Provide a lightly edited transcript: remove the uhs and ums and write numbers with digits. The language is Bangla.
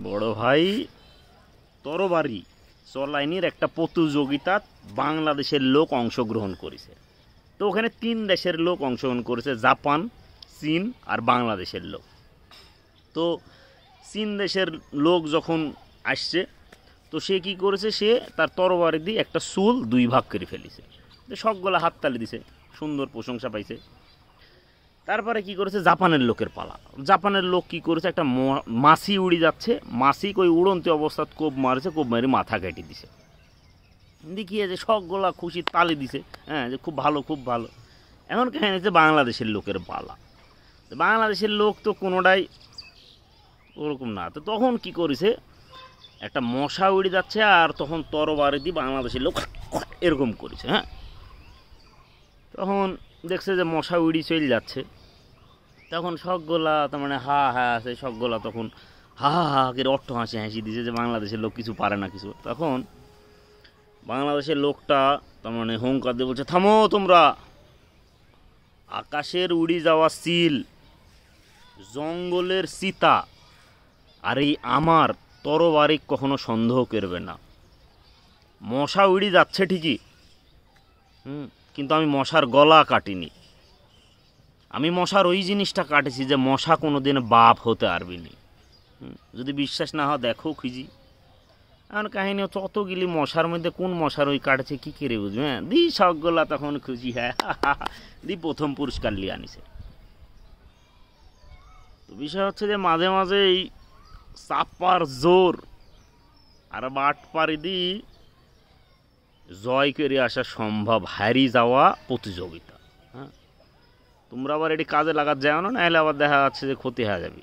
বড় ভাই তরবারি চলাইনির একটা প্রতিযোগিতা বাংলাদেশের লোক অংশগ্রহণ করেছে। তো ওখানে 3 দেশের লোক অংশগ্রহণ করেছে, জাপান, চীন আর বাংলাদেশের লোক। তো চীন দেশের লোক যখন আসছে, তো সে কি করেছে, সে তার তরবারি দিয়ে একটা চুল 2 ভাগ করে ফেলেছে। সবগুলা হাততালি দিছে, সুন্দর প্রশংসা পাইছে। তারপরে কি করেছে, জাপানের লোকের পালা। জাপানের লোক কি করেছে, একটা মাছি উড়ে যাচ্ছে, মাছি ওই উড়ন্তি অবস্থাত কোপ মারেছে, কোপ মারি মাথা কেটে দিছে। দেখিয়ে যে সবগুলা খুশি তালি দিছে, হ্যাঁ, যে খুব ভালো খুব ভালো। এখন কাহিনী হচ্ছে বাংলাদেশের লোকের পালা। বাংলাদেশের লোক তো কোনোটাই ওরকম না। তো তখন কি করেছে, একটা মশা উড়ে যাচ্ছে, আর তখন তরবারি দিয়ে বাংলাদেশের লোক এরকম করেছে। হ্যাঁ, তখন দেখছে যে মশা উড়ি চলে যাচ্ছে, তখন সবগুলা তার মানে হা হা আছে, সবগুলা তখন হা হা হা করে অট্ট হাসি হাসি দিছে যে বাংলাদেশের লোক কিছু পারে না কিছু। তখন বাংলাদেশের লোকটা তার মানে হুঙ্কার দিয়ে বলছে, থামো তোমরা, আকাশের উড়ি যাওয়া চিল, জঙ্গলের চিতা আর এই আমার তরবারি কখনো সন্দেহ করবে না। মশা উড়ি যাচ্ছে ঠিকই, কিন্তু আমি মশার গলা কাটিনি। আমি মশার ওই জিনিসটা কাটেছি যে মশা কোনোদিন বাপ হতে পারবি নি। যদি বিশ্বাস না হয় দেখো খুঁজি। এখন কাহিনী হচ্ছে অতগুলি মশার মধ্যে কোন মশার ওই কাটেছে কি করে বুঝবে। হ্যাঁ, দি সবগুলা তখন খুঁজি, হ্যাঁ দি প্রথম পুরস্কার লিয়ে আনিছে। তো বিষয় হচ্ছে যে মাঝে মাঝে এই চাপার জোর আর বাটপারি দি জয় করে আসা সম্ভব, হারি যাওয়া প্রতিযোগিতা। হ্যাঁ, তোমরা আবার এটি কাজে লাগাতে যাও না, নাহলে আবার দেখা যাচ্ছে যে ক্ষতি হয়ে যাবে।